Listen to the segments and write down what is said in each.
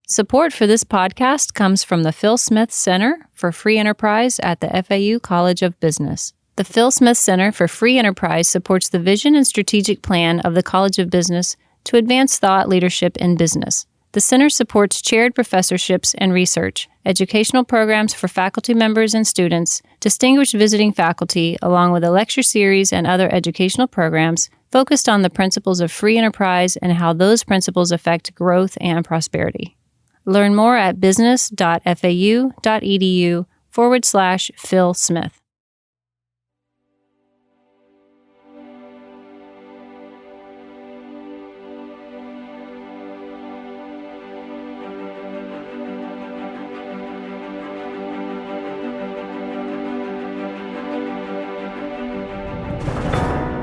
Support for this podcast comes from the Phil Smith Center for Free Enterprise at the FAU College of Business. The Phil Smith Center for Free Enterprise supports the vision and strategic plan of the College of Business to advance thought leadership in business. The center supports chaired professorships and research, educational programs for faculty members and students, distinguished visiting faculty, along with a lecture series and other educational programs focused on the principles of free enterprise and how those principles affect growth and prosperity. Learn more at business.fau.edu/Phil Smith.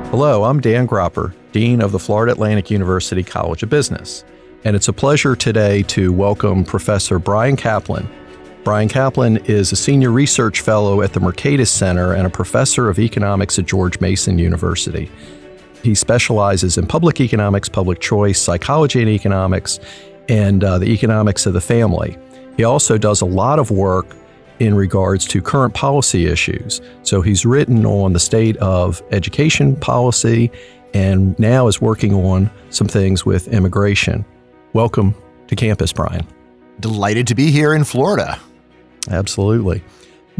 Hello, I'm Dan Gropper, Dean of the Florida Atlantic University College of Business, and it's a pleasure today to welcome Professor Bryan Caplan. Bryan Caplan is a Senior Research Fellow at the Mercatus Center and a Professor of Economics at George Mason University. He specializes in public economics, public choice, psychology and economics, and the economics of the family. He also does a lot of work in regards to current policy issues. So he's written on the state of education policy and now is working on some things with immigration. Welcome to campus, Bryan. Delighted to be here in Florida. Absolutely.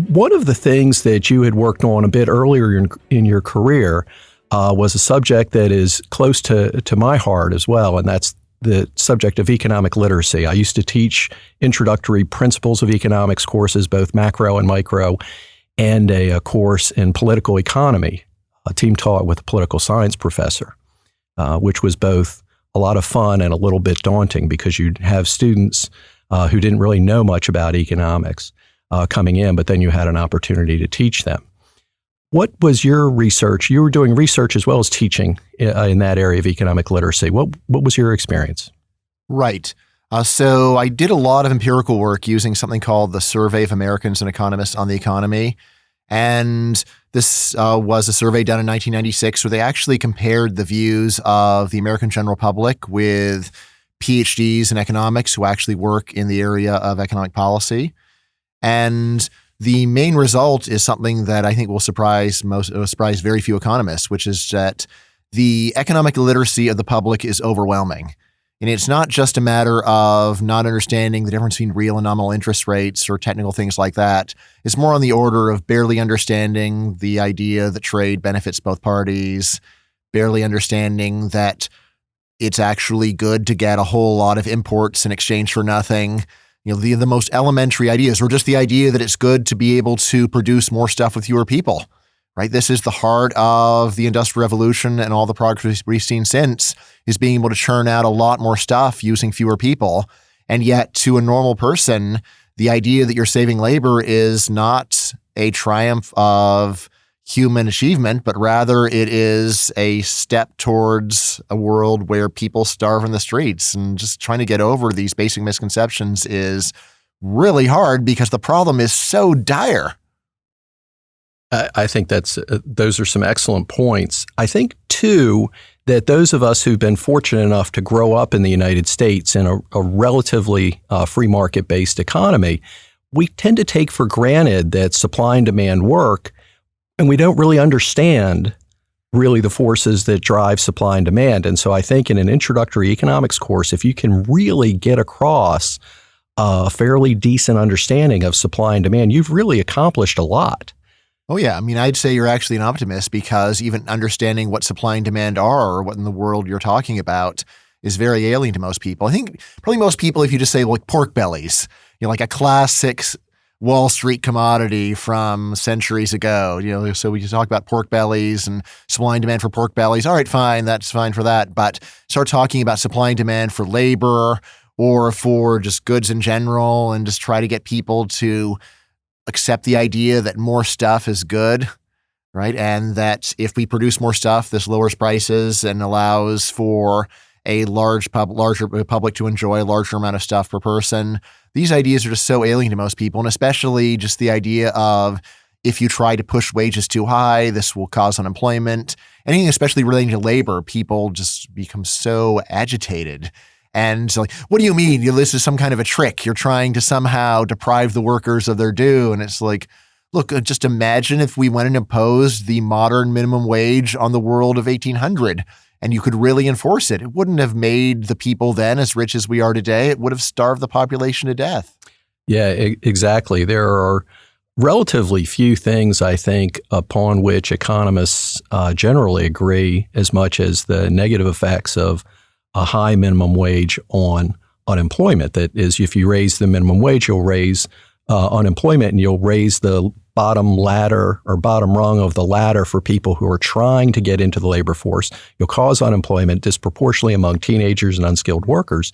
One of the things that you had worked on a bit earlier in your career was a subject that is close to my heart as well, and that's the subject of economic literacy. I used to teach introductory principles of economics courses, both macro and micro, and a course in political economy, a team taught with a political science professor, which was both a lot of fun and a little bit daunting because you'd have students who didn't really know much about economics coming in, but then you had an opportunity to teach them. What was your research? You were doing research as well as teaching in that area of economic literacy. What was your experience? Right. So I did a lot of empirical work using something called the Survey of Americans and Economists on the Economy. And this was a survey done in 1996 where they actually compared the views of the American general public with PhDs in economics who actually work in the area of economic policy. And the main result is something that I think will surprise very few economists, which is that the economic literacy of the public is overwhelming. And it's not just a matter of not understanding the difference between real and nominal interest rates or technical things like that. It's more on the order of barely understanding the idea that trade benefits both parties, barely understanding that it's actually good to get a whole lot of imports in exchange for nothing. You know, the most elementary ideas, or just the idea that it's good to be able to produce more stuff with fewer people, right? This is the heart of the Industrial Revolution and all the progress we've seen since, is being able to churn out a lot more stuff using fewer people. And yet, to a normal person, the idea that you're saving labor is not a triumph of human achievement, but rather it is a step towards a world where people starve in the streets. And just trying to get over these basic misconceptions is really hard because the problem is so dire. I think those are some excellent points. I think, too, that those of us who've been fortunate enough to grow up in the United States in a relatively free market-based economy, we tend to take for granted that supply and demand work, and we don't really understand the forces that drive supply and demand. And so I think in an introductory economics course, if you can really get across a fairly decent understanding of supply and demand, you've really accomplished a lot. Oh, yeah. I mean, I'd say you're actually an optimist because even understanding what supply and demand are or what in the world you're talking about is very alien to most people. I think probably most people, if you just say like pork bellies, like a classic Wall Street commodity from centuries ago, so we just talk about pork bellies and supply and demand for pork bellies. All right, fine. That's fine for that. But start talking about supply and demand for labor or for just goods in general and just try to get people to accept the idea that more stuff is good, right? And that if we produce more stuff, this lowers prices and allows for a larger public to enjoy a larger amount of stuff per person. These ideas are just so alien to most people, and especially just the idea of if you try to push wages too high, this will cause unemployment. Anything especially relating to labor, people just become so agitated. And so, like, what do you mean? This is some kind of a trick. You're trying to somehow deprive the workers of their due. And it's like, look, just imagine if we went and imposed the modern minimum wage on the world of 1800 and you could really enforce it. It wouldn't have made the people then as rich as we are today. It would have starved the population to death. Yeah, exactly. There are relatively few things, I think, upon which economists generally agree as much as the negative effects of a high minimum wage on unemployment. That is, if you raise the minimum wage, you'll raise unemployment, and you'll raise the bottom ladder or bottom rung of the ladder for people who are trying to get into the labor force. You'll cause unemployment disproportionately among teenagers and unskilled workers.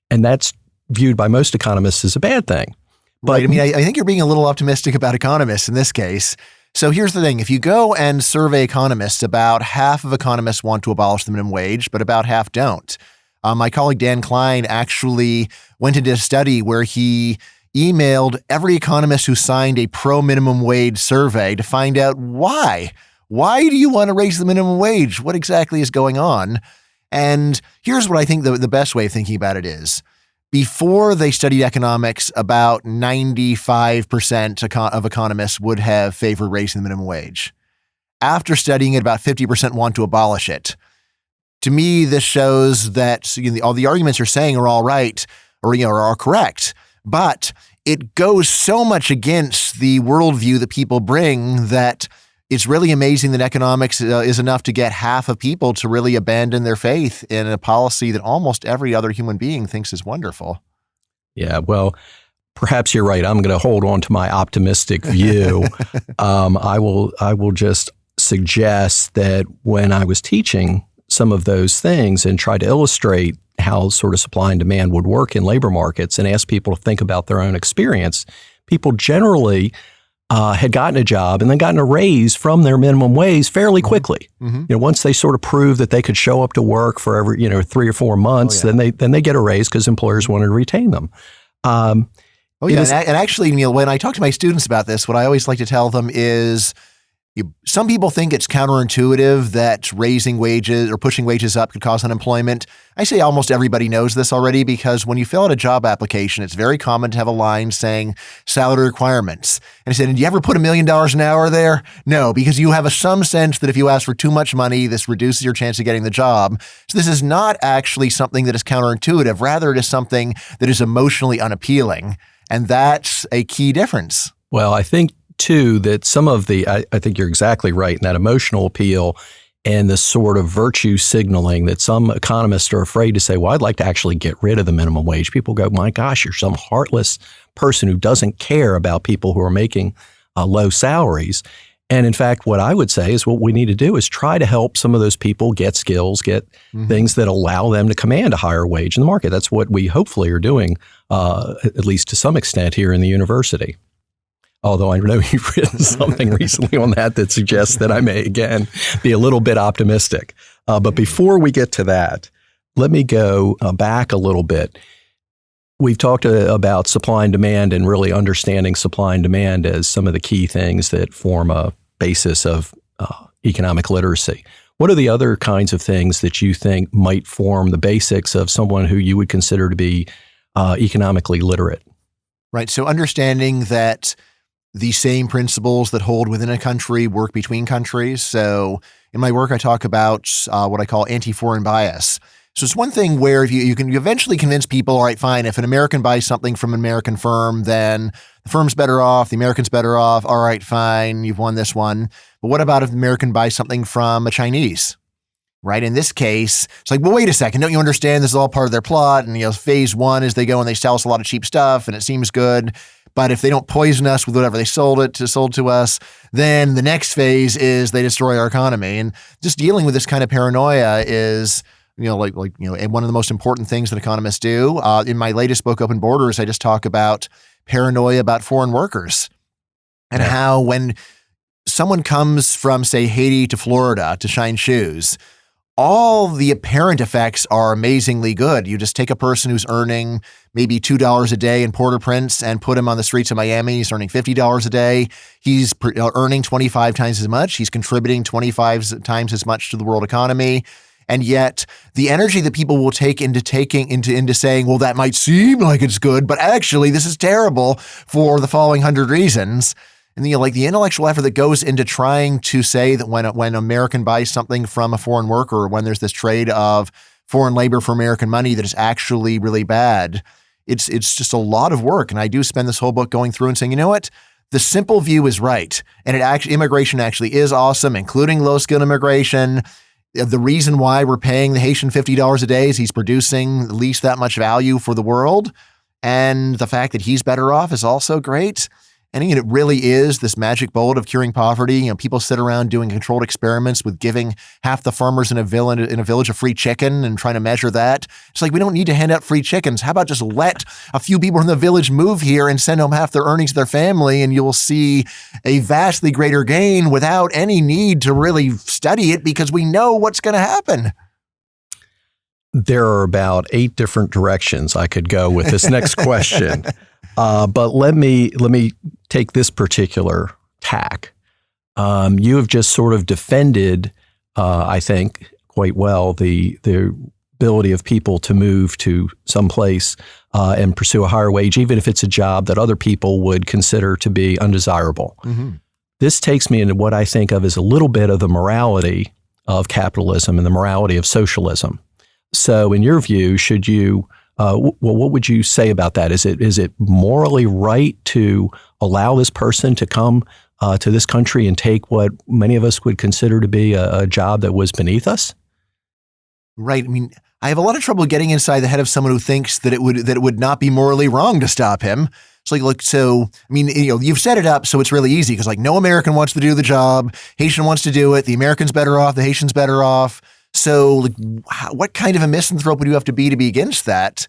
And that's viewed by most economists as a bad thing. But, right. I mean, I think you're being a little optimistic about economists in this case. So here's the thing. If you go and survey economists, about half of economists want to abolish the minimum wage, but about half don't. My colleague Dan Klein actually went into a study where he emailed every economist who signed a pro-minimum wage survey to find out why. Why do you want to raise the minimum wage? What exactly is going on? And here's what I think the best way of thinking about it is. Before they studied economics, about 95% of economists would have favored raising the minimum wage. After studying it, about 50% want to abolish it. To me, this shows that all the arguments you're saying are all right, or are correct. But it goes so much against the worldview that people bring that it's really amazing that economics is enough to get half of people to really abandon their faith in a policy that almost every other human being thinks is wonderful. Yeah, well, perhaps you're right. I'm going to hold on to my optimistic view. I will just suggest that when I was teaching some of those things and try to illustrate how sort of supply and demand would work in labor markets and ask people to think about their own experience, people generally had gotten a job and then gotten a raise from their minimum wage fairly quickly. Mm-hmm. Once they sort of proved that they could show up to work for every 3 or 4 months, then they get a raise because employers wanted to retain them. And actually, when I talk to my students about this, what I always like to tell them is, some people think it's counterintuitive that raising wages or pushing wages up could cause unemployment. I say almost everybody knows this already, because when you fill out a job application, it's very common to have a line saying salary requirements. And I said, did you ever put $1 million an hour there? No, because you have some sense that if you ask for too much money, this reduces your chance of getting the job. So this is not actually something that is counterintuitive. Rather, it is something that is emotionally unappealing. And that's a key difference. Well, I think too, that some of the, I think you're exactly right, in that emotional appeal and the sort of virtue signaling that some economists are afraid to say, well, I'd like to actually get rid of the minimum wage. People go, my gosh, you're some heartless person who doesn't care about people who are making low salaries. And in fact, what I would say is what we need to do is try to help some of those people get skills, get things that allow them to command a higher wage in the market. That's what we hopefully are doing, at least to some extent here in the university. Although I know you've written something recently on that suggests that I may, again, be a little bit optimistic. But before we get to that, let me go back a little bit. We've talked about supply and demand and really understanding supply and demand as some of the key things that form a basis of economic literacy. What are the other kinds of things that you think might form the basics of someone who you would consider to be economically literate? Right. So understanding that the same principles that hold within a country work between countries. So in my work, I talk about what I call anti-foreign bias. So it's one thing where if you can eventually convince people, all right, fine, if an American buys something from an American firm, then the firm's better off, the American's better off. All right, fine, you've won this one. But what about if the American buys something from a Chinese? Right? In this case, it's like, well, wait a second. Don't you understand? This is all part of their plot. And phase one is they go and they sell us a lot of cheap stuff and it seems good. But if they don't poison us with whatever they sold to us, then the next phase is they destroy our economy. And just dealing with this kind of paranoia is, one of the most important things that economists do. In my latest book, Open Borders, I just talk about paranoia about foreign workers and how when someone comes from, say, Haiti to Florida to shine shoes, all the apparent effects are amazingly good. You just take a person who's earning maybe $2 a day in Port-au-Prince and put him on the streets of Miami. He's earning $50 a day. He's earning 25 times as much. He's contributing 25 times as much to the world economy. And yet the energy that people will take into saying, well, that might seem like it's good, but actually this is terrible for the following 100 reasons. And the intellectual effort that goes into trying to say that when American buys something from a foreign worker, or when there's this trade of foreign labor for American money that is actually really bad, it's just a lot of work. And I do spend this whole book going through and saying, you know what? The simple view is right. And immigration actually is awesome, including low-skilled immigration. The reason why we're paying the Haitian $50 a day is he's producing at least that much value for the world. And the fact that he's better off is also great. And it really is this magic bullet of curing poverty. People sit around doing controlled experiments with giving half the farmers in a village a free chicken and trying to measure that. It's like, we don't need to hand out free chickens. How about just let a few people in the village move here and send home half their earnings to their family, and you'll see a vastly greater gain without any need to really study it, because we know what's going to happen. There are about 8 different directions I could go with this next question. But let me take this particular tack. You have just sort of defended, I think, quite well the ability of people to move to some place and pursue a higher wage, even if it's a job that other people would consider to be undesirable. Mm-hmm. This takes me into what I think of as a little bit of the morality of capitalism and the morality of socialism. So in your view, should you what would you say about that? Is it morally right to allow this person to come to this country and take what many of us would consider to be a job that was beneath us? Right. I have a lot of trouble getting inside the head of someone who thinks that it would not be morally wrong to stop him. It's you've set it up so it's really easy, because no American wants to do the job. Haitian wants to do it. The American's better off. The Haitian's better off. So, what kind of a misanthrope would you have to be against that?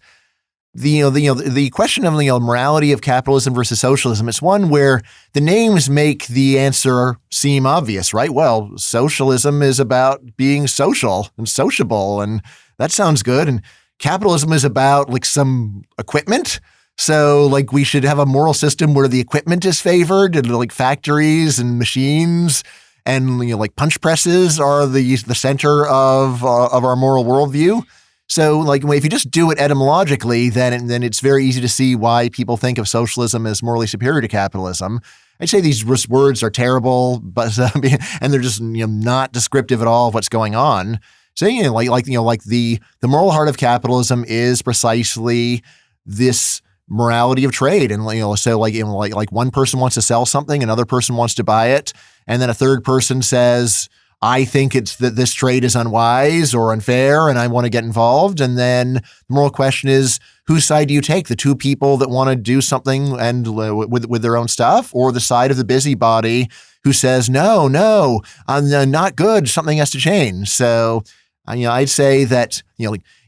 The question of morality of capitalism versus socialism, it's one where the names make the answer seem obvious, right? Well, socialism is about being social and sociable, and that sounds good. And capitalism is about some equipment. So we should have a moral system where the equipment is favored, and factories and machines and punch presses are the center of our moral worldview. So if you just do it etymologically, then it's very easy to see why people think of socialism as morally superior to capitalism. I'd say these words are terrible, but and they're just not descriptive at all of what's going on. So the moral heart of capitalism is precisely this morality of trade. And so one person wants to sell something, another person wants to buy it, and then a third person says, I think it's that this trade is unwise or unfair and I want to get involved. And then the moral question is, whose side do you take? The two people that want to do something and with their own stuff, or the side of the busybody who says, no, I'm not good. Something has to change. So, I'd say that,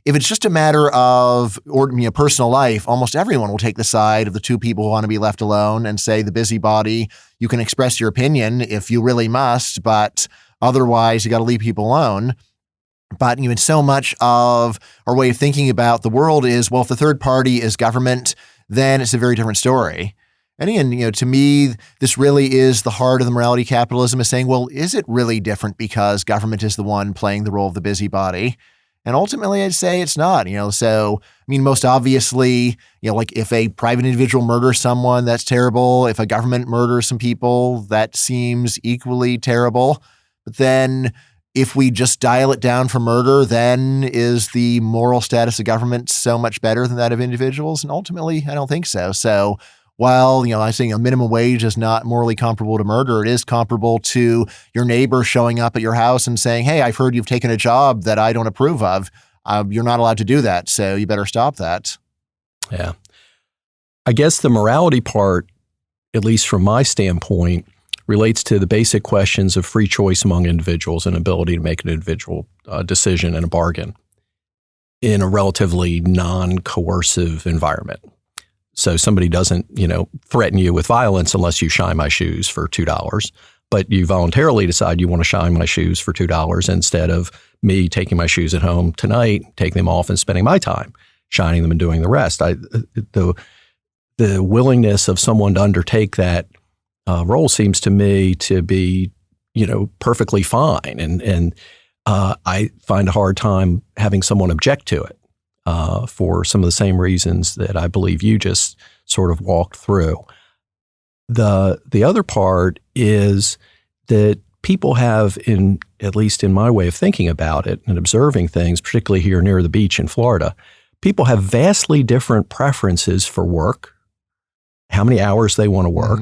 if it's just a matter of personal life, almost everyone will take the side of the two people who want to be left alone and say, the busybody, you can express your opinion if you really must, but otherwise you got to leave people alone. But so much of our way of thinking about the world is, well, if the third party is government, then it's a very different story. And again, to me, this really is the heart of the morality of capitalism, is saying, well, is it really different because government is the one playing the role of the busybody? And ultimately, I'd say it's not, So, most obviously, if a private individual murders someone, that's terrible. If a government murders some people, that seems equally terrible. But then if we just dial it down for murder, then is the moral status of government so much better than that of individuals? And ultimately, I don't think so. So while, I think a minimum wage is not morally comparable to murder, it is comparable to your neighbor showing up at your house and saying, hey, I've heard you've taken a job that I don't approve of. You're not allowed to do that, so you better stop that. Yeah. I guess the morality part, at least from my standpoint, relates to the basic questions of free choice among individuals and ability to make an individual decision and a bargain in a relatively non-coercive environment. So somebody doesn't, threaten you with violence unless you shine my shoes for $2, but you voluntarily decide you want to shine my shoes for $2 instead of me taking my shoes at home tonight, taking them off and spending my time shining them and doing the rest. The willingness of someone to undertake that role seems to me to be, perfectly fine. And I find a hard time having someone object to it for some of the same reasons that I believe you just sort of walked through. The other part is that people have, at least in my way of thinking about it and observing things, particularly here near the beach in Florida, people have vastly different preferences for work, how many hours they want to work,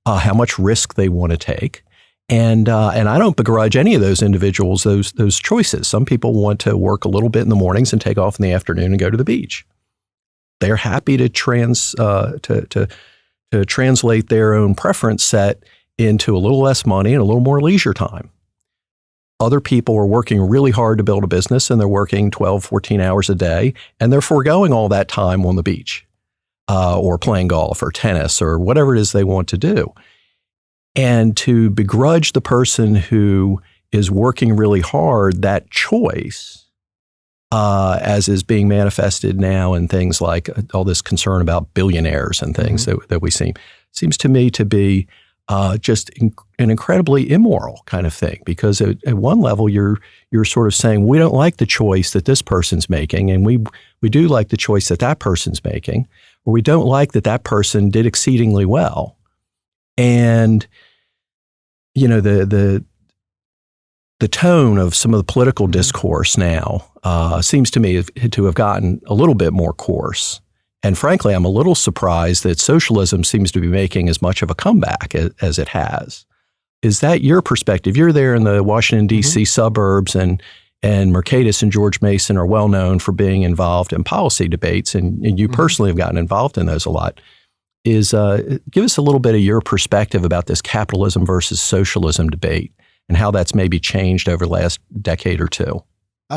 how much risk they want to take. And I don't begrudge any of those individuals those choices. Some people want to work a little bit in the mornings and take off in the afternoon and go to the beach. They're happy to translate their own preference set into a little less money and a little more leisure time. Other people are working really hard to build a business, and they're working 12, 14 hours a day, and they're foregoing all that time on the beach or playing golf or tennis or whatever it is they want to do. And to begrudge the person who is working really hard that choice, as is being manifested now in things like all this concern about billionaires and things that we see, seems to me to be just an incredibly immoral kind of thing. Because at one level, you're sort of saying, we don't like the choice that this person's making, and we do like the choice that that person's making, or we don't like that person did exceedingly well. And, you know, the tone of some of the political discourse now seems to me to have gotten a little bit more coarse. And frankly, I'm a little surprised that socialism seems to be making as much of a comeback as it has. Is that your perspective? You're there in the Washington, D.C. suburbs, and Mercatus and George Mason are well known for being involved in policy debates, and you personally have gotten involved in those a lot. Give us a little bit of your perspective about this capitalism versus socialism debate and how that's maybe changed over the last decade or two.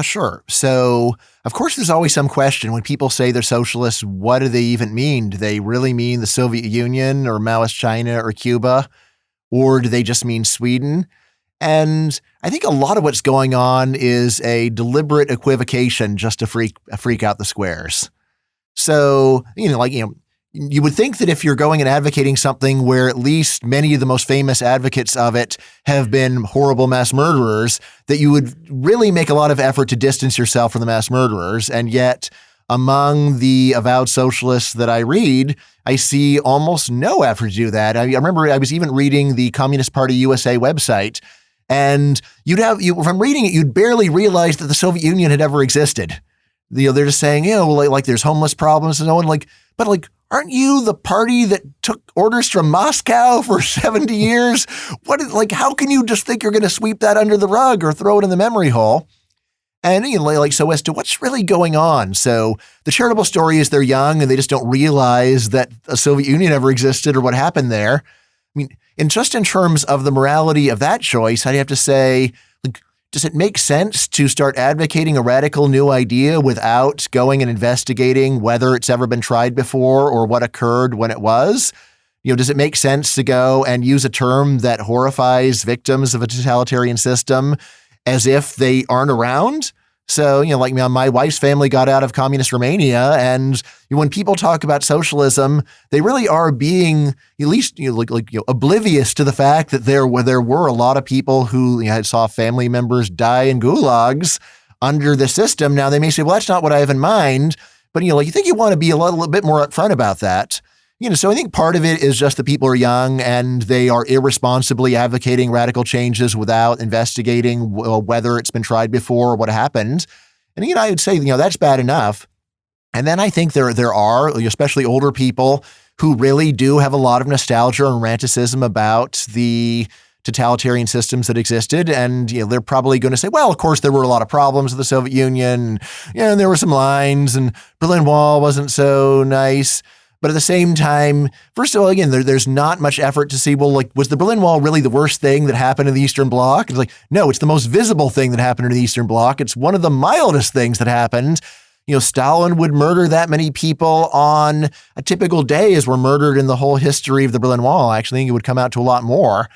Sure. So, of course, there's always some question when people say they're socialists, what do they even mean? Do they really mean the Soviet Union or Maoist China or Cuba? Or do they just mean Sweden? And I think a lot of what's going on is a deliberate equivocation just to freak out the squares. So, you would think that if you're going and advocating something where at least many of the most famous advocates of it have been horrible mass murderers, that you would really make a lot of effort to distance yourself from the mass murderers. And yet, among the avowed socialists that I read, I see almost no effort to do that. I remember I was even reading the Communist Party USA website, and from reading it, you'd barely realize that the Soviet Union had ever existed. They're just saying, like there's homeless problems and no one but aren't you the party that took orders from Moscow for 70 years? How can you just think you're going to sweep that under the rug or throw it in the memory hole? And so as to what's really going on. So the charitable story is they're young and they just don't realize that a Soviet Union ever existed or what happened there. I mean, in terms of the morality of that choice, I'd have to say, does it make sense to start advocating a radical new idea without going and investigating whether it's ever been tried before or what occurred when it was? Does it make sense to go and use a term that horrifies victims of a totalitarian system as if they aren't around? So, my wife's family got out of communist Romania, and when people talk about socialism, they really are being at least oblivious to the fact that there were a lot of people who saw family members die in gulags under the system. Now they may say, well, that's not what I have in mind, but you think you want to be a little bit more upfront about that. So I think part of it is just that people are young and they are irresponsibly advocating radical changes without investigating whether it's been tried before or what happened. And, I would say, that's bad enough. And then I think there are, especially older people who really do have a lot of nostalgia and romanticism about the totalitarian systems that existed. And, they're probably going to say, well, of course, there were a lot of problems with the Soviet Union. And there were some lines and Berlin Wall wasn't so nice. But at the same time, first of all, again, there's not much effort to see, was the Berlin Wall really the worst thing that happened in the Eastern Bloc? It's no, it's the most visible thing that happened in the Eastern Bloc. It's one of the mildest things that happened. Stalin would murder that many people on a typical day as were murdered in the whole history of the Berlin Wall. I actually think it would come out to a lot more.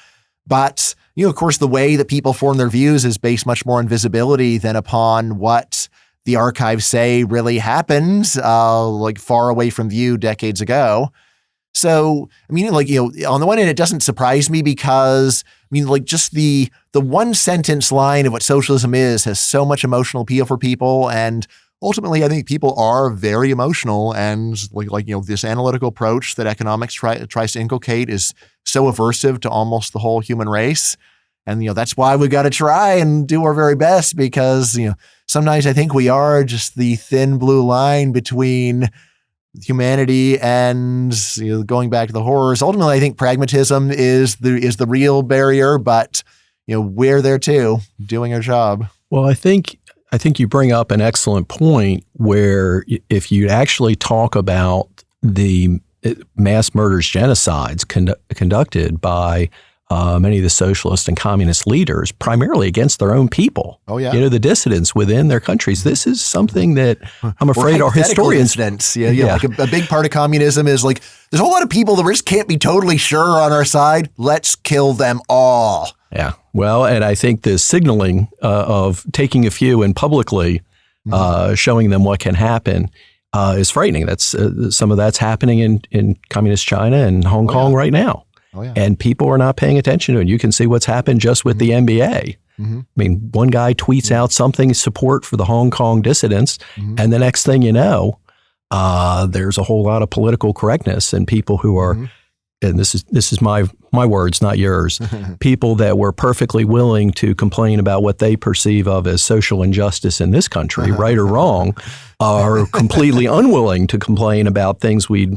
But, of course, the way that people form their views is based much more on visibility than upon what the archives say really happened, far away from view decades ago. So, on the one hand, it doesn't surprise me because mean, like just the one sentence line of what socialism is has so much emotional appeal for people. And ultimately, I think people are very emotional, and this analytical approach that economics tries to inculcate is so aversive to almost the whole human race. And, that's why we got to try and do our very best, because, sometimes I think we are just the thin blue line between humanity and going back to the horrors. Ultimately, I think pragmatism is the real barrier, but we're there too, doing our job. Well, I think you bring up an excellent point where if you actually talk about the mass murders, genocides conducted by many of the socialist and communist leaders, primarily against their own people. Oh, yeah. The dissidents within their countries. This is something that I'm afraid our historians... Dissidents. Yeah. Like a big part of communism is like, there's a whole lot of people that we just can't be totally sure on our side. Let's kill them all. Yeah. Well, and I think the signaling of taking a few and publicly showing them what can happen is frightening. That's some of that's happening in communist China and Hong Kong right now. Oh, yeah. And people are not paying attention to it. You can see what's happened just with the NBA. I mean, one guy tweets out something, support for the Hong Kong dissidents, and the next thing you know, there's a whole lot of political correctness and people who are, and this is my words, not yours, people that were perfectly willing to complain about what they perceive of as social injustice in this country, right or wrong, are completely unwilling to complain about things we'd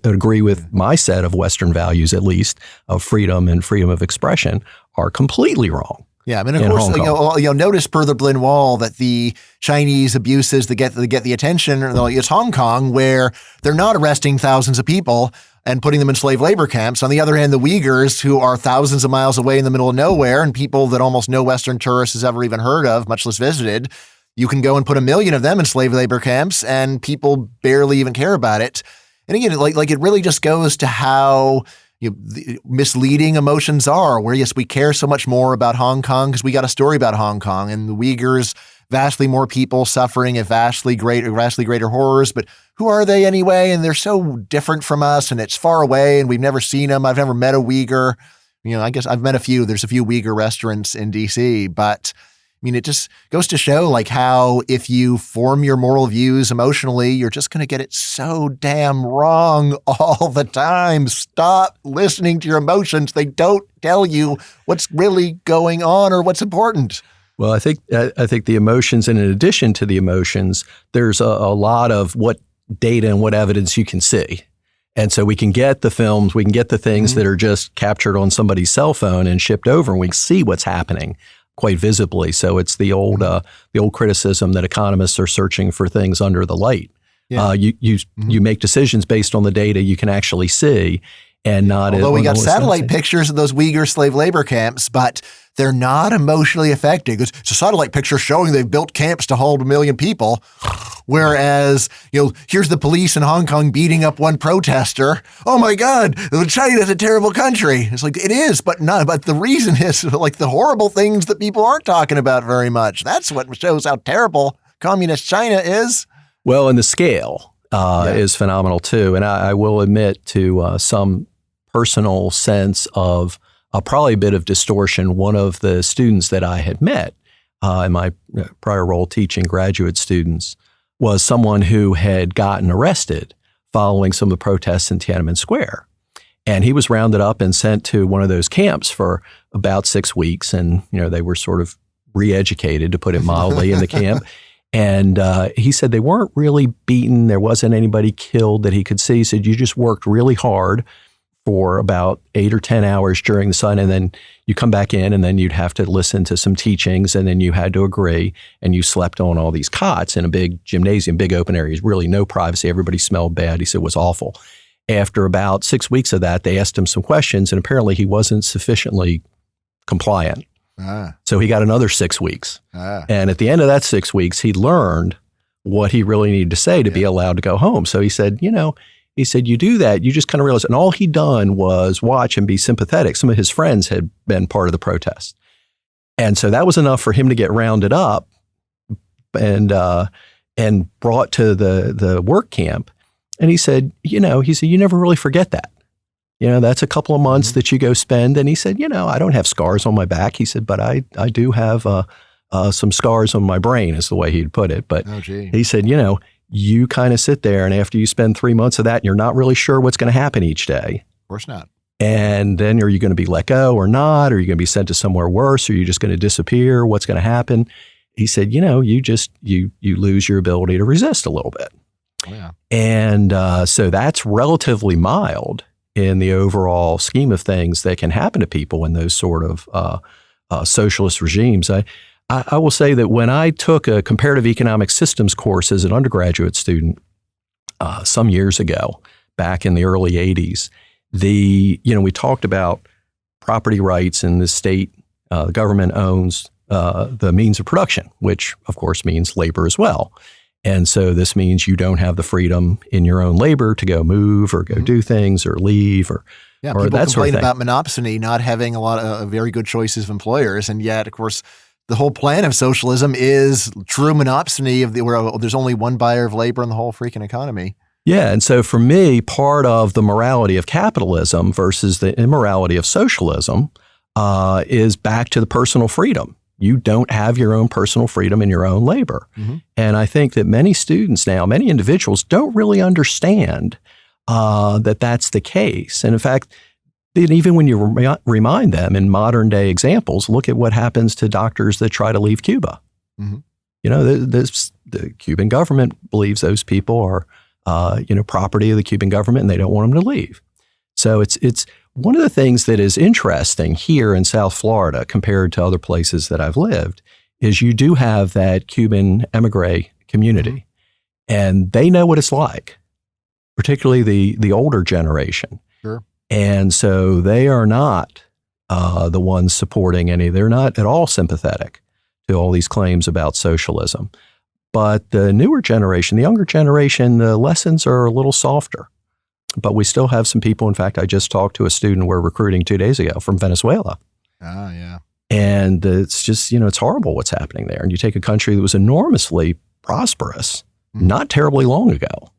agree with my set of Western values, at least, of freedom and freedom of expression, are completely wrong. Yeah, I mean, of course, notice per the Berlin Wall that the Chinese abuses that get the attention, it's Hong Kong, where they're not arresting thousands of people and putting them in slave labor camps. On the other hand, the Uyghurs, who are thousands of miles away in the middle of nowhere, and people that almost no Western tourist has ever even heard of, much less visited, you can go and put 1 million of them in slave labor camps, and people barely even care about it. And again, like it really just goes to how misleading emotions are, where yes, we care so much more about Hong Kong because we got a story about Hong Kong, and the Uyghurs, vastly more people suffering at vastly greater horrors. But who are they anyway? And they're so different from us, and it's far away, and we've never seen them. I've never met a Uyghur. I guess I've met a few. There's a few Uyghur restaurants in DC, but it just goes to show like how if you form your moral views emotionally, you're just going to get it so damn wrong all the time. Stop listening to your emotions. They don't tell you what's really going on or what's important. Well, I think the emotions, and in addition to the emotions, there's a lot of what data and what evidence you can see. And so we can get the films, we can get the things that are just captured on somebody's cell phone and shipped over, and we can see what's happening quite visibly. So it's the old criticism that economists are searching for things under the light. Yeah. You make decisions based on the data you can actually see, and not. Although we got satellite pictures of those Uyghur slave labor camps, but they're not emotionally affecting. It's a satellite picture showing they've built camps to hold 1 million people. Whereas, here's the police in Hong Kong beating up one protester. Oh my God, China's a terrible country. It's like, it is, but the reason is like the horrible things that people aren't talking about very much. That's what shows how terrible communist China is. Well, and the scale is phenomenal too. And I will admit to some personal sense of probably a bit of distortion. One of the students that I had met in my prior role teaching graduate students was someone who had gotten arrested following some of the protests in Tiananmen Square. And he was rounded up and sent to one of those camps for about 6 weeks. And, they were sort of re-educated, to put it mildly, in the camp. And he said they weren't really beaten. There wasn't anybody killed that he could see. He said, you just worked really hard for about 8 or 10 hours during the sun, and then you come back in, and then you'd have to listen to some teachings, and then you had to agree, and you slept on all these cots in a big gymnasium, big open areas, really no privacy. Everybody smelled bad. He said it was awful. After about 6 weeks of that, they asked him some questions, and apparently he wasn't sufficiently compliant. So he got another 6 weeks. And at the end of that 6 weeks, he learned what he really needed to say to be allowed to go home. So he said, you do that, you just kind of realize, and all he'd done was watch and be sympathetic. Some of his friends had been part of the protest. And so that was enough for him to get rounded up and brought to the work camp. And he said, you never really forget that. That's a couple of months that you go spend. And he said, I don't have scars on my back. He said, but I do have some scars on my brain, is the way he'd put it. But he said, you kind of sit there, and after you spend 3 months of that, you're not really sure what's going to happen each day. Of course not. And then are you going to be let go or not? Are you going to be sent to somewhere worse? Or are you just going to disappear? What's going to happen? He said, you lose your ability to resist a little bit. Oh, yeah. And so that's relatively mild in the overall scheme of things that can happen to people in those sort of socialist regimes. I will say that when I took a comparative economic systems course as an undergraduate student some years ago, back in the early 80s, we talked about property rights in the state. The government owns the means of production, which of course means labor as well. And so this means you don't have the freedom in your own labor to go move or go do things or leave or people that sort of complain thing. about monopsony, not having a lot of very good choices of employers. And yet, of course, the whole plan of socialism is true monopsony where there's only one buyer of labor in the whole freaking economy. Yeah. And so for me, part of the morality of capitalism versus the immorality of socialism is back to the personal freedom. You don't have your own personal freedom in your own labor. Mm-hmm. And I think that many students now, many individuals don't really understand that that's the case. And in fact, even when you remind them in modern day examples, look at what happens to doctors that try to leave Cuba. Mm-hmm. The Cuban government believes those people are property of the Cuban government, and they don't want them to leave. So it's one of the things that is interesting here in South Florida compared to other places that I've lived is you do have that Cuban emigre community, and they know what it's like, particularly the older generation. Sure. And so they are not the ones supporting they're not at all sympathetic to all these claims about socialism. But the newer generation, the younger generation, the lessons are a little softer. But we still have some people. In fact, I just talked to a student we're recruiting 2 days ago from Venezuela. Ah, yeah. And it's just, it's horrible what's happening there. And you take a country that was enormously prosperous not terribly long ago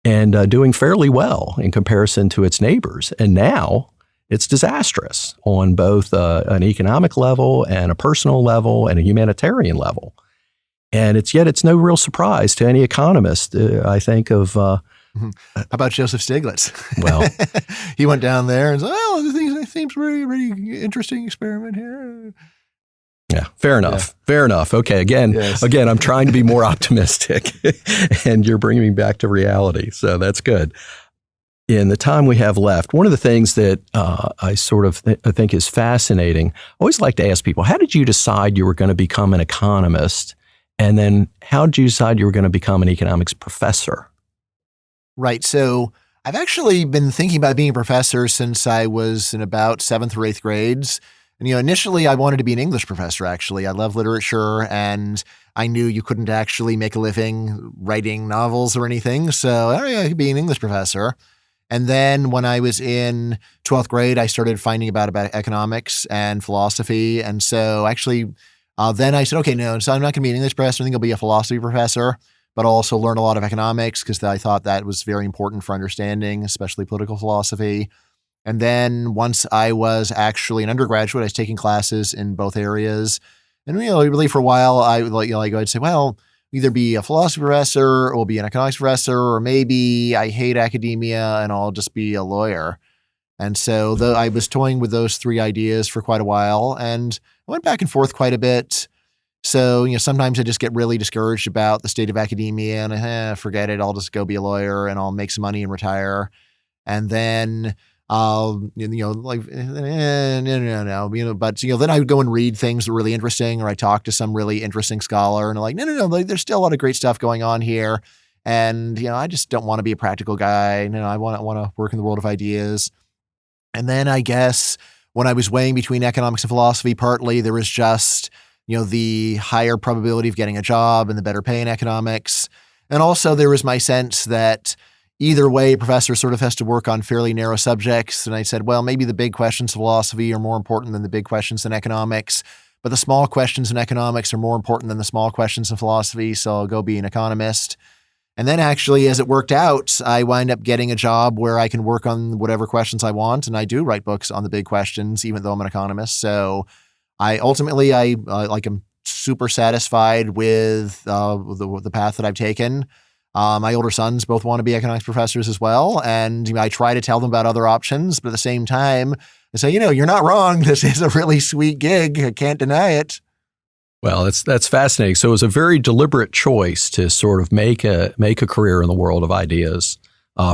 and doing fairly well in comparison to its neighbors. And now it's disastrous on both an economic level and a personal level and a humanitarian level. And it's no real surprise to any economist, I think, of... How about Joseph Stiglitz? Well, he went down there and said, this seems really interesting experiment here. Yeah, fair enough. Yeah. Fair enough. Okay, again, I'm trying to be more optimistic, and you're bringing me back to reality. So that's good. In the time we have left, one of the things that I think is fascinating, I always like to ask people, how did you decide you were going to become an economist? And then how did you decide you were going to become an economics professor? Right. So I've actually been thinking about being a professor since I was in about 7th or 8th grades. And, initially I wanted to be an English professor, actually. I love literature, and I knew you couldn't actually make a living writing novels or anything. So I could be an English professor. And then when I was in 12th grade, I started finding about economics and philosophy. And so actually then I said, okay, no, so I'm not going to be an English professor. I think I'll be a philosophy professor, but I'll also learn a lot of economics because I thought that was very important for understanding, especially political philosophy. And then once I was actually an undergraduate, I was taking classes in both areas. And, really for a while, I'd say, well, either be a philosophy professor or be an economics professor, or maybe I hate academia and I'll just be a lawyer. And so I was toying with those three ideas for quite a while, and I went back and forth quite a bit. So, sometimes I just get really discouraged about the state of academia and forget it. I'll just go be a lawyer and I'll make some money and retire. And then I'll, but then I would go and read things that were really interesting, or I talk to some really interesting scholar and I'm like, no, there's still a lot of great stuff going on here. And, I just don't want to be a practical guy. I want to work in the world of ideas. And then I guess when I was weighing between economics and philosophy, partly there was just, the higher probability of getting a job and the better pay in economics. And also there was my sense that either way, a professor sort of has to work on fairly narrow subjects. And I said, well, maybe the big questions of philosophy are more important than the big questions in economics, but the small questions in economics are more important than the small questions in philosophy. So I'll go be an economist. And then actually, as it worked out, I wind up getting a job where I can work on whatever questions I want. And I do write books on the big questions, even though I'm an economist. So I ultimately, I'm super satisfied with the path that I've taken. My older sons both want to be economics professors as well. And I try to tell them about other options, but at the same time, I say, you're not wrong. This is a really sweet gig. I can't deny it. Well, that's fascinating. So it was a very deliberate choice to sort of make a career in the world of ideas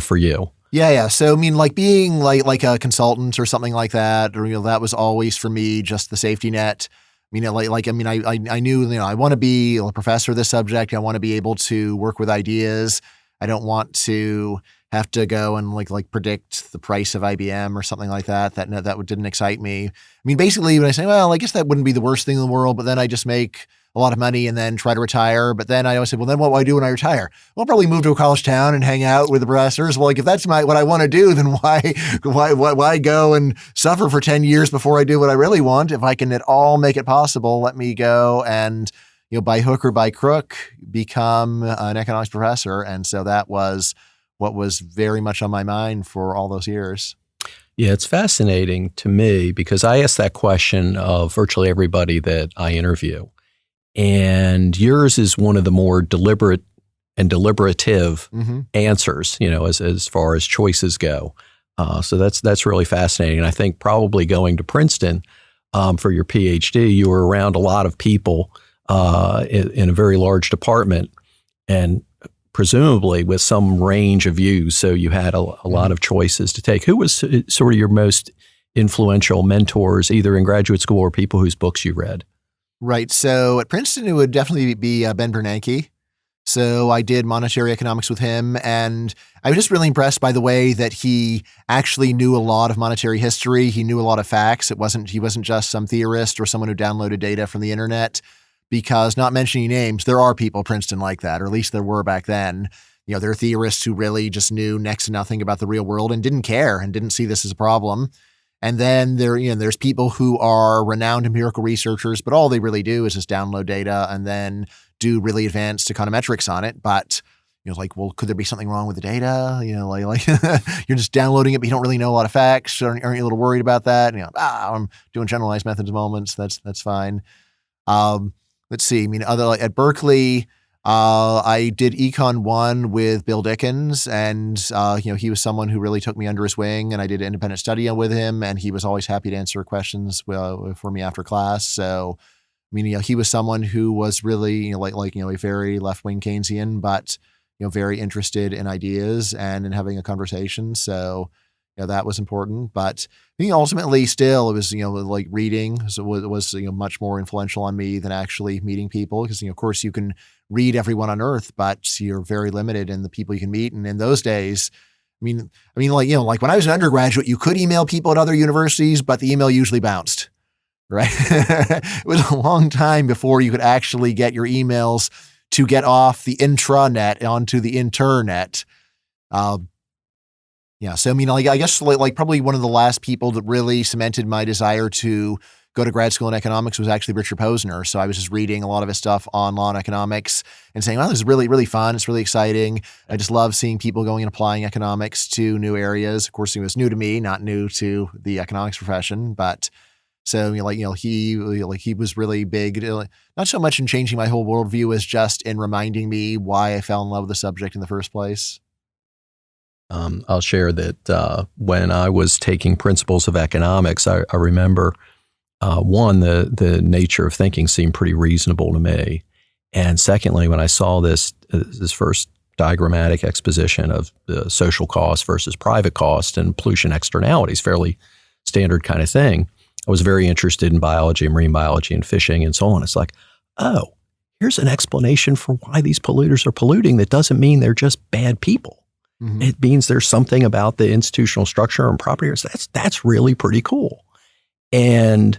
for you. Yeah. So being like a consultant or something like that, or that was always for me just the safety net. I knew I want to be a professor of this subject. I want to be able to work with ideas. I don't want to have to go and predict the price of IBM or something like that. That didn't excite me. Basically when I say, well, I guess that wouldn't be the worst thing in the world, but then I just make a lot of money and then try to retire. But then I always say, well, then what will I do when I retire? Well, I'll probably move to a college town and hang out with the professors. Well, if that's what I want to do, then why go and suffer for 10 years before I do what I really want? If I can at all make it possible, let me go and, by hook or by crook, become an economics professor. And so that was what was very much on my mind for all those years. Yeah, it's fascinating to me because I ask that question of virtually everybody that I interview. And yours is one of the more deliberate and deliberative answers, as far as choices go. So that's really fascinating. And I think probably going to Princeton for your PhD, you were around a lot of people in a very large department and presumably with some range of views. So you had a lot of choices to take. Who was sort of your most influential mentors, either in graduate school or people whose books you read? Right. So at Princeton, it would definitely be Ben Bernanke. So I did monetary economics with him, and I was just really impressed by the way that he actually knew a lot of monetary history. He knew a lot of facts. He wasn't just some theorist or someone who downloaded data from the internet. Because, not mentioning names, there are people at Princeton like that, or at least there were back then. There are theorists who really just knew next to nothing about the real world and didn't care and didn't see this as a problem. And then there's people who are renowned empirical researchers, but all they really do is just download data and then do really advanced econometrics on it. But well, could there be something wrong with the data? You're just downloading it, but you don't really know a lot of facts. Aren't you a little worried about that? I'm doing generalized methods moments. That's fine. Let's see. At Berkeley, I did Econ 1 with Bill Dickens, and he was someone who really took me under his wing, and I did independent study with him, and he was always happy to answer questions for me after class. So, he was someone who was really a very left-wing Keynesian, but very interested in ideas and in having a conversation. So, that was important. But ultimately still, it was, reading was much more influential on me than actually meeting people. Because, of course, you can read everyone on earth, but you're very limited in the people you can meet. And in those days, when I was an undergraduate, you could email people at other universities, but the email usually bounced, right? It was a long time before you could actually get your emails to get off the intranet onto the internet. Yeah. So, I guess probably one of the last people that really cemented my desire to go to grad school in economics was actually Richard Posner. So I was just reading a lot of his stuff on law and economics and saying, wow, this is really, really fun. It's really exciting. I just love seeing people going and applying economics to new areas. Of course, it was new to me, not new to the economics profession. But so, he was really big, not so much in changing my whole worldview as just in reminding me why I fell in love with the subject in the first place. I'll share that when I was taking principles of economics, I remember, one, the nature of thinking seemed pretty reasonable to me. And secondly, when I saw this first diagrammatic exposition of the social cost versus private cost and pollution externalities, fairly standard kind of thing, I was very interested in biology and marine biology and fishing and so on. It's like, oh, here's an explanation for why these polluters are polluting. That doesn't mean they're just bad people. Mm-hmm. It means there's something about the institutional structure and property. That's really pretty cool. And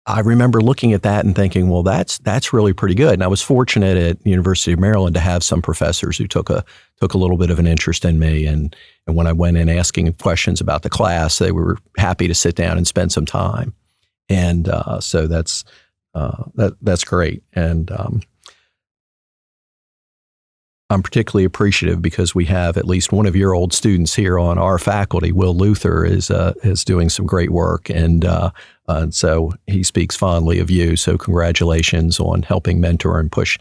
I remember looking at that and thinking, well, that's really pretty good. And I was fortunate at the University of Maryland to have some professors who took a little bit of an interest in me. And when I went in asking questions about the class, they were happy to sit down and spend some time. And so that's great. And I'm particularly appreciative because we have at least one of your old students here on our faculty. Will Luther is doing some great work, and so he speaks fondly of you. So congratulations on helping mentor and push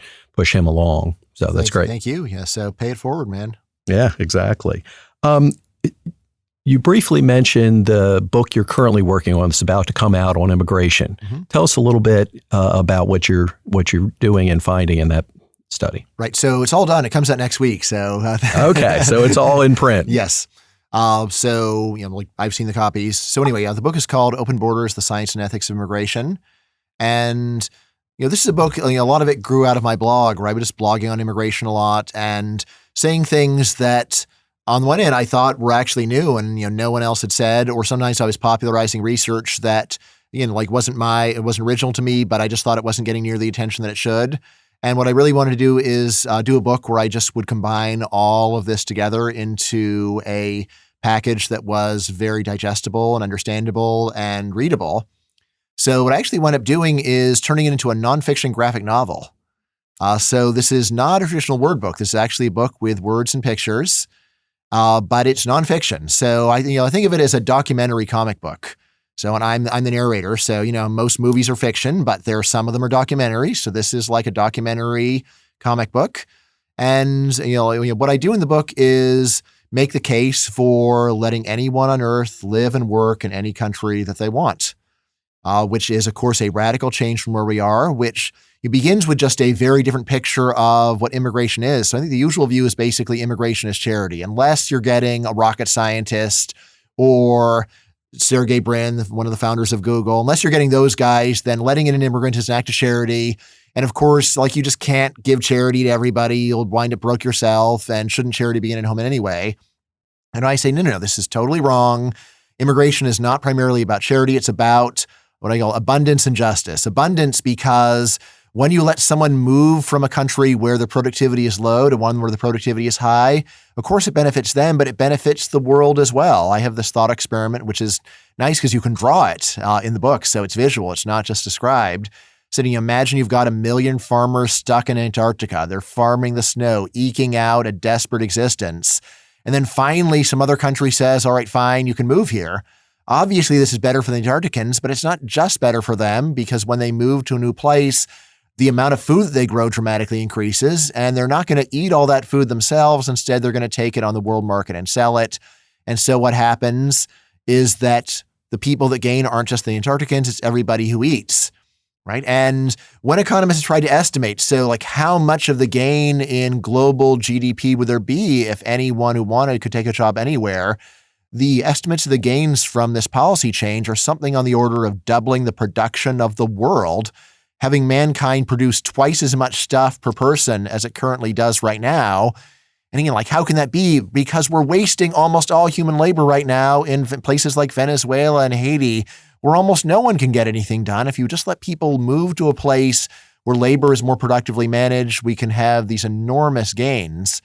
him along. So that's great. Thank you. Yeah. So pay it forward, man. Yeah, exactly. You briefly mentioned the book you're currently working on that's about to come out on immigration. Mm-hmm. Tell us a little bit about what you're doing and finding in that study. Right. So it's all done. It comes out next week. So okay. So it's all in print. Yes. So I've seen the copies. So anyway, the book is called Open Borders: The Science and Ethics of Immigration. And this is a book, a lot of it grew out of my blog, where I was just blogging on immigration a lot and saying things that on one end I thought were actually new and, no one else had said, or sometimes I was popularizing research that, wasn't original to me, but I just thought it wasn't getting near the attention that it should. And what I really wanted to do is do a book where I just would combine all of this together into a package that was very digestible and understandable and readable. So what I actually wound up doing is turning it into a nonfiction graphic novel. So this is not a traditional word book. This is actually a book with words and pictures, but it's nonfiction. So I think of it as a documentary comic book. So, and I'm the narrator. So, most movies are fiction, but some of them are documentaries. So this is like a documentary comic book. And, what I do in the book is make the case for letting anyone on earth live and work in any country that they want, which is, of course, a radical change from where we are, which it begins with just a very different picture of what immigration is. So I think the usual view is basically immigration is charity, unless you're getting a rocket scientist or Sergey Brin, one of the founders of Google. Unless you're getting those guys, then letting in an immigrant is an act of charity. And of course, you just can't give charity to everybody. You'll wind up broke yourself, and shouldn't charity be in home anyway? And I say, no, this is totally wrong. Immigration is not primarily about charity. It's about what I call abundance and justice. Abundance because when you let someone move from a country where the productivity is low to one where the productivity is high, of course it benefits them, but it benefits the world as well. I have this thought experiment, which is nice because you can draw it in the book. So it's visual. It's not just described. So imagine you've got 1 million farmers stuck in Antarctica. They're farming the snow, eking out a desperate existence. And then finally some other country says, all right, fine, you can move here. Obviously this is better for the Antarcticans, but it's not just better for them, because when they move to a new place, the amount of food that they grow dramatically increases, and they're not going to eat all that food themselves. Instead, they're going to take it on the world market and sell it. And so what happens is that the people that gain aren't just the Antarcticans, it's everybody who eats, right? And when economists try to estimate, how much of the gain in global GDP would there be if anyone who wanted could take a job anywhere, the estimates of the gains from this policy change are something on the order of doubling the production of the world, having mankind produce twice as much stuff per person as it currently does right now. And again, how can that be? Because we're wasting almost all human labor right now in places like Venezuela and Haiti, where almost no one can get anything done. If you just let people move to a place where labor is more productively managed, we can have these enormous gains.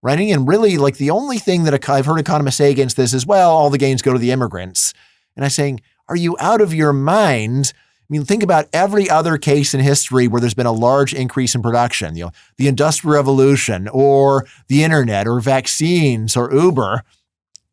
Right? And really, the only thing that I've heard economists say against this is, well, all the gains go to the immigrants. And I'm saying, are you out of your mind? Think about every other case in history where there's been a large increase in production, the Industrial Revolution or the internet or vaccines or Uber.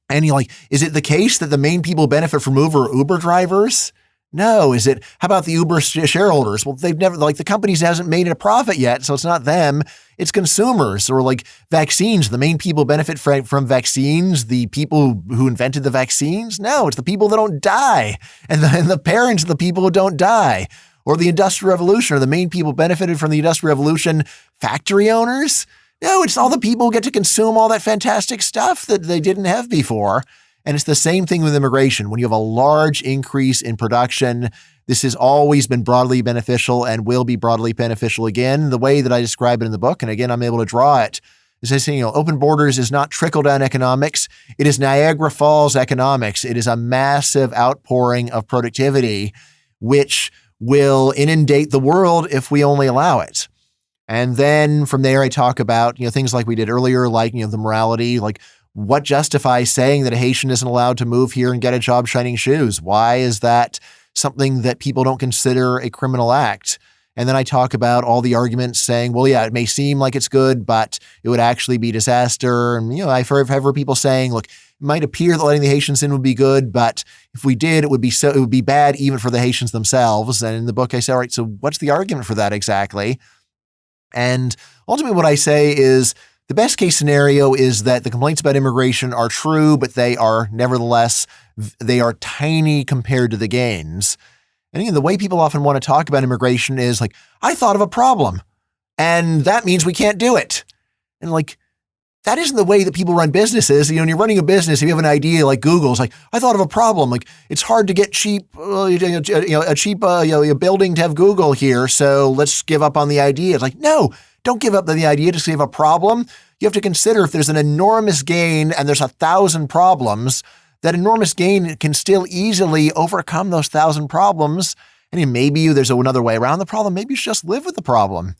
And is it the case that the main people benefit from Uber drivers? No. Is it, how about the Uber shareholders? Well, they've never, the companies hasn't made a profit yet. So it's not them, it's consumers. Or vaccines, the main people benefit from vaccines, the people who invented the vaccines? No, it's the people that don't die. And the parents of the people who don't die. Or the Industrial Revolution, or the main people benefited from the Industrial Revolution, factory owners? No, it's all the people who get to consume all that fantastic stuff that they didn't have before. And it's the same thing with immigration. When you have a large increase in production, this has always been broadly beneficial and will be broadly beneficial again. The way that I describe it in the book, and again, I'm able to draw it, is I say, open borders is not trickle-down economics. It is Niagara Falls economics. It is a massive outpouring of productivity, which will inundate the world if we only allow it. And then from there, I talk about, things like we did earlier, the morality, what justifies saying that a Haitian isn't allowed to move here and get a job shining shoes? Why is that something that people don't consider a criminal act? And then I talk about all the arguments saying, well, yeah, it may seem like it's good, but it would actually be disaster. And, I've heard people saying, look, it might appear that letting the Haitians in would be good, but if we did, it would be bad even for the Haitians themselves. And in the book, I say, all right, so what's the argument for that exactly? And ultimately what I say is the best case scenario is that the complaints about immigration are true, but they are nevertheless, they are tiny compared to the gains. And again, the way people often want to talk about immigration is like, I thought of a problem and that means we can't do it. And like, that isn't the way that people run businesses. When you're running a business, if you have an idea like Google's like, I thought of a problem. Like it's hard to get a cheap building to have Google here. So let's give up on the idea. It's like, no, don't give up on the idea. Just have a problem. You have to consider if there's an enormous gain and there's 1,000 problems, that enormous gain can still easily overcome those 1,000 problems. And maybe there's another way around the problem. Maybe you should just live with the problem.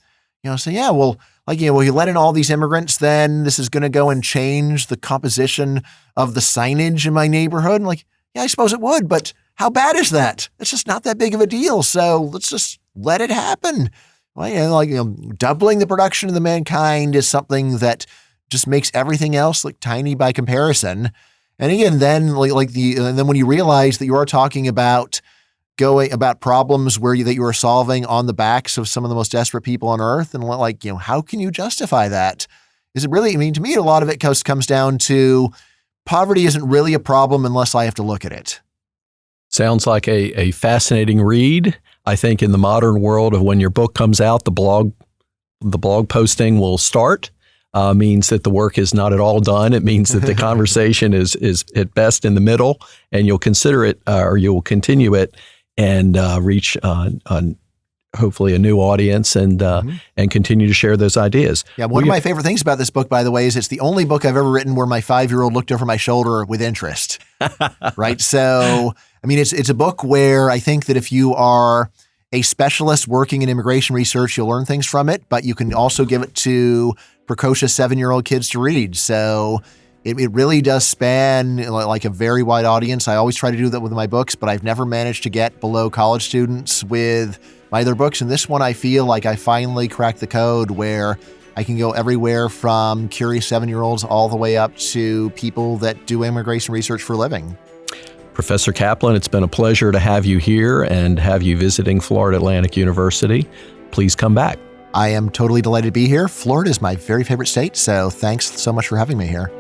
So yeah, well, you let in all these immigrants, then this is going to go and change the composition of the signage in my neighborhood. And yeah, I suppose it would, but how bad is that? It's just not that big of a deal. So let's just let it happen. Doubling the production of the mankind is something that just makes everything else look tiny by comparison. And again, then and then when you realize that you are talking about problems that you are solving on the backs of some of the most desperate people on earth, and how can you justify that? Is it really? To me, a lot of it comes down to poverty isn't really a problem unless I have to look at it. Sounds like a fascinating read. I think in the modern world of when your book comes out, the blog posting will start. Means that the work is not at all done. It means that the conversation is at best in the middle, and you'll consider it or you'll continue it and reach hopefully a new audience and continue to share those ideas. Yeah, one of my favorite things about this book, by the way, is it's the only book I've ever written where my 5-year-old looked over my shoulder with interest. Right? So, it's a book where I think that if you are a specialist working in immigration research, you'll learn things from it, but you can also give it to precocious 7-year-old kids to read. So it really does span a very wide audience. I always try to do that with my books, but I've never managed to get below college students with my other books. And this one, I feel like I finally cracked the code where I can go everywhere from curious 7-year-olds all the way up to people that do immigration research for a living. Professor Caplan, it's been a pleasure to have you here and have you visiting Florida Atlantic University. Please come back. I am totally delighted to be here. Florida is my very favorite state, so thanks so much for having me here.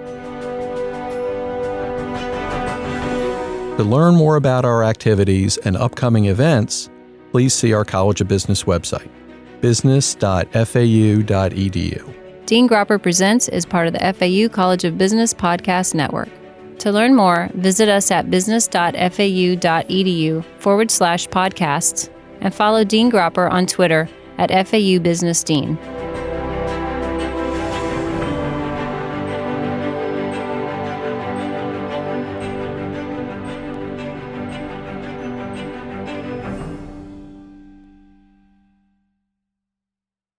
To learn more about our activities and upcoming events, please see our College of Business website, business.fau.edu. Dean Gropper Presents is part of the FAU College of Business Podcast Network. To learn more, visit us at business.fau.edu/podcasts and follow Dean Gropper on Twitter at FAU Business Dean.